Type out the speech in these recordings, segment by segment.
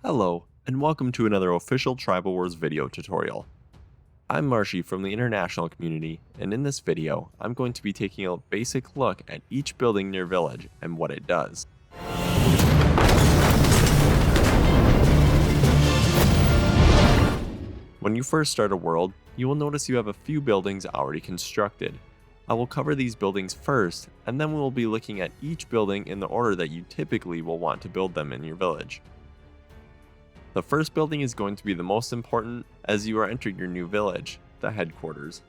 Hello, and welcome to another official Tribal Wars video tutorial. I'm Marshy from the international community, and in this video, I'm going to be taking a basic look at each building in your village and what it does. When you first start a world, you will notice you have a few buildings already constructed. I will cover these buildings first, and then we will be looking at each building in the order that you typically will want to build them in your village. The first building is going to be the most important as you are entering your new village, the headquarters.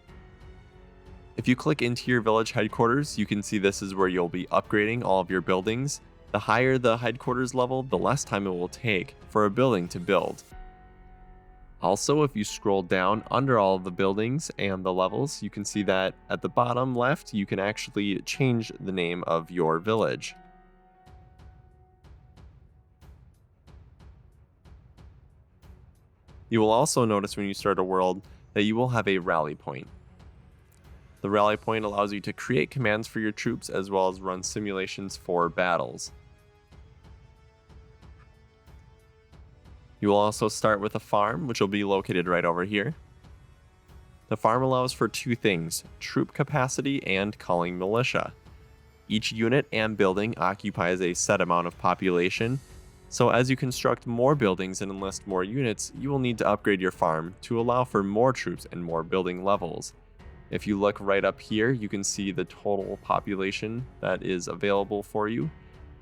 If you click into your village headquarters, you can see this is where you'll be upgrading all of your buildings. The higher the headquarters level, the less time it will take for a building to build. Also, if you scroll down under all of the buildings and the levels, you can see that at the bottom left, you can actually change the name of your village. You will also notice when you start a world that you will have a rally point. The rally point allows you to create commands for your troops as well as run simulations for battles. You will also start with a farm, which will be located right over here. The farm allows for two things: troop capacity and calling militia. Each unit and building occupies a set amount of population, so as you construct more buildings and enlist more units, you will need to upgrade your farm to allow for more troops and more building levels. If you look right up here, you can see the total population that is available for you,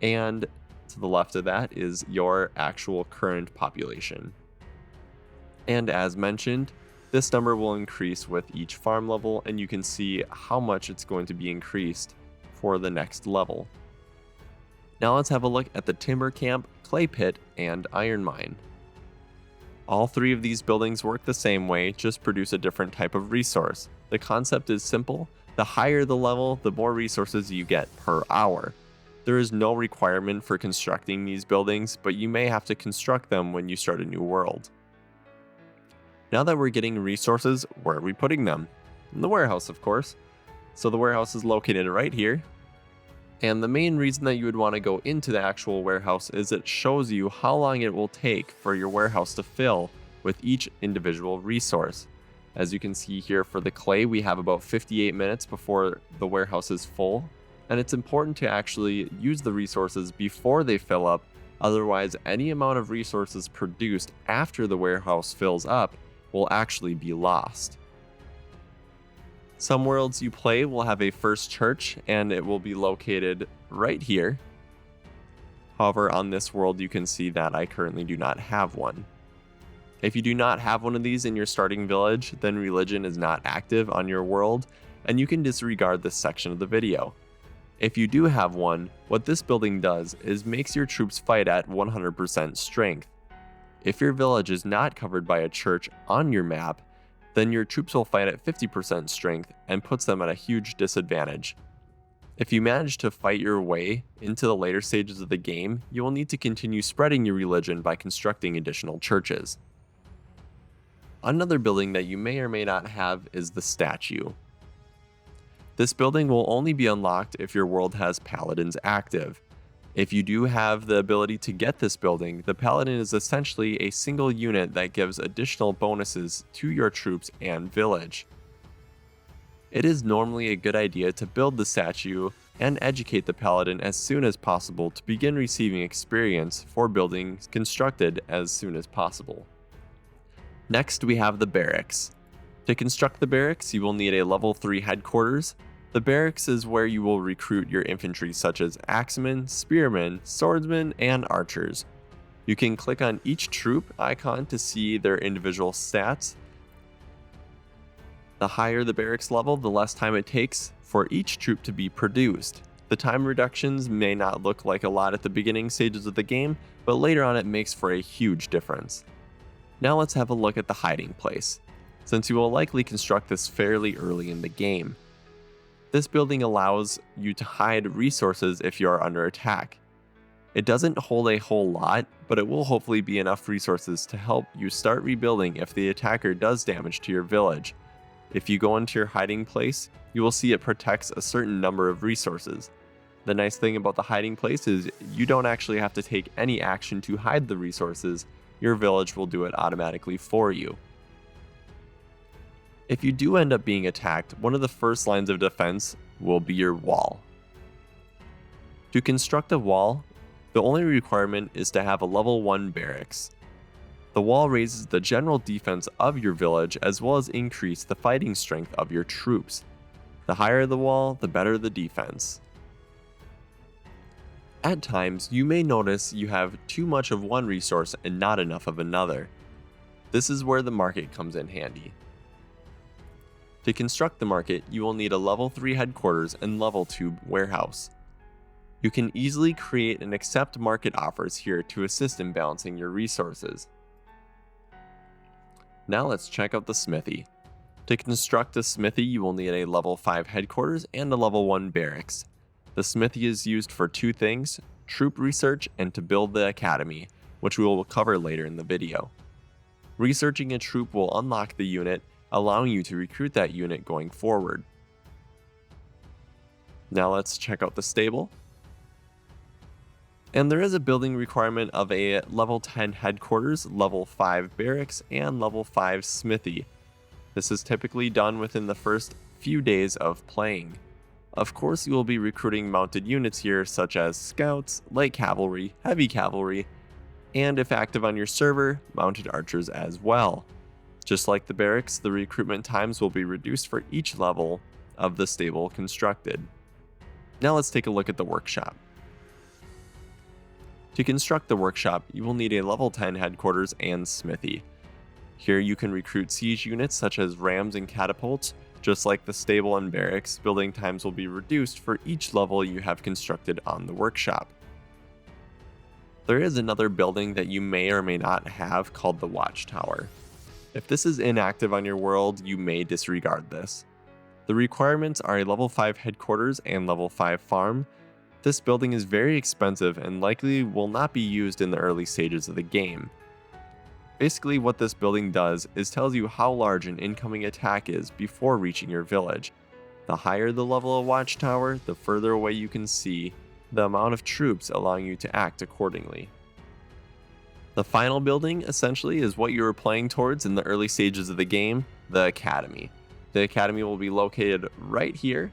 and to the left of that is your actual current population. And as mentioned, this number will increase with each farm level, and you can see how much it's going to be increased for the next level. Now let's have a look at the timber camp, clay pit, and iron mine. All three of these buildings work the same way, just produce a different type of resource. The concept is simple: the higher the level, the more resources you get per hour. There is no requirement for constructing these buildings, but you may have to construct them when you start a new world. Now that we're getting resources, where are we putting them? In the warehouse, of course. So the warehouse is located right here. And the main reason that you would want to go into the actual warehouse is it shows you how long it will take for your warehouse to fill with each individual resource. As you can see here for the clay, we have about 58 minutes before the warehouse is full. And it's important to actually use the resources before they fill up, otherwise any amount of resources produced after the warehouse fills up will actually be lost. Some worlds you play will have a first church, and it will be located right here. However, on this world you can see that I currently do not have one. If you do not have one of these in your starting village, then religion is not active on your world, and you can disregard this section of the video. If you do have one, what this building does is makes your troops fight at 100% strength. If your village is not covered by a church on your map, then your troops will fight at 50% strength and puts them at a huge disadvantage. If you manage to fight your way into the later stages of the game, you will need to continue spreading your religion by constructing additional churches. Another building that you may or may not have is the statue. This building will only be unlocked if your world has paladins active. If you do have the ability to get this building, the paladin is essentially a single unit that gives additional bonuses to your troops and village. It is normally a good idea to build the statue and educate the paladin as soon as possible to begin receiving experience for buildings constructed as soon as possible. Next, we have the barracks. To construct the barracks, you will need a level 3 headquarters. The barracks is where you will recruit your infantry such as axemen, spearmen, swordsmen, and archers. You can click on each troop icon to see their individual stats. The higher the barracks level, the less time it takes for each troop to be produced. The time reductions may not look like a lot at the beginning stages of the game, but later on it makes for a huge difference. Now let's have a look at the hiding place, since you will likely construct this fairly early in the game. This building allows you to hide resources if you are under attack. It doesn't hold a whole lot, but it will hopefully be enough resources to help you start rebuilding if the attacker does damage to your village. If you go into your hiding place, you will see it protects a certain number of resources. The nice thing about the hiding place is you don't actually have to take any action to hide the resources, your village will do it automatically for you. If you do end up being attacked, one of the first lines of defense will be your wall. To construct a wall, the only requirement is to have a level 1 barracks. The wall raises the general defense of your village as well as increase the fighting strength of your troops. The higher the wall, the better the defense. At times, you may notice you have too much of one resource and not enough of another. This is where the market comes in handy. To construct the market, you will need a level 3 headquarters and level 2 warehouse. You can easily create and accept market offers here to assist in balancing your resources. Now let's check out the smithy. To construct a smithy, you will need a level 5 headquarters and a level 1 barracks. The smithy is used for two things: troop research and to build the academy, which we will cover later in the video. Researching a troop will unlock the unit, allowing you to recruit that unit going forward. Now let's check out the stable. And there is a building requirement of a level 10 headquarters, level 5 barracks, and level 5 smithy. This is typically done within the first few days of playing. Of course, you will be recruiting mounted units here such as scouts, light cavalry, heavy cavalry, and if active on your server, mounted archers as well. Just like the barracks, the recruitment times will be reduced for each level of the stable constructed. Now let's take a look at the workshop. To construct the workshop, you will need a level 10 headquarters and smithy. Here you can recruit siege units such as rams and catapults. Just like the stable and barracks, building times will be reduced for each level you have constructed on the workshop. There is another building that you may or may not have called the Watchtower. If this is inactive on your world, you may disregard this. The requirements are a level 5 headquarters and level 5 farm. This building is very expensive and likely will not be used in the early stages of the game. Basically, what this building does is tells you how large an incoming attack is before reaching your village. The higher the level of Watchtower, the further away you can see the amount of troops, allowing you to act accordingly. The final building essentially is what you were playing towards in the early stages of the game, the Academy. The Academy will be located right here.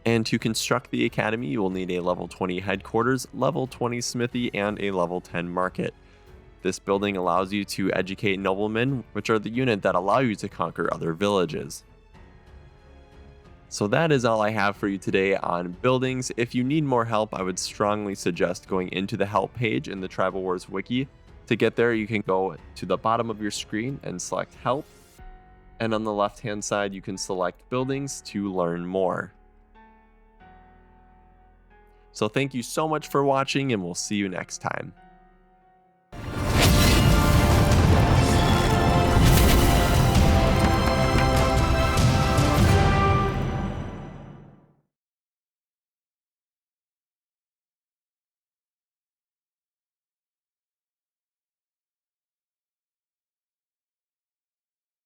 And to construct the Academy, you will need a level 20 headquarters, level 20 smithy, and a level 10 market. This building allows you to educate noblemen, which are the unit that allow you to conquer other villages. So that is all I have for you today on buildings. If you need more help, I would strongly suggest going into the help page in the Tribal Wars wiki. To get there, you can go to the bottom of your screen and select help. And on the left hand side, you can select buildings to learn more. So thank you so much for watching, and we'll see you next time.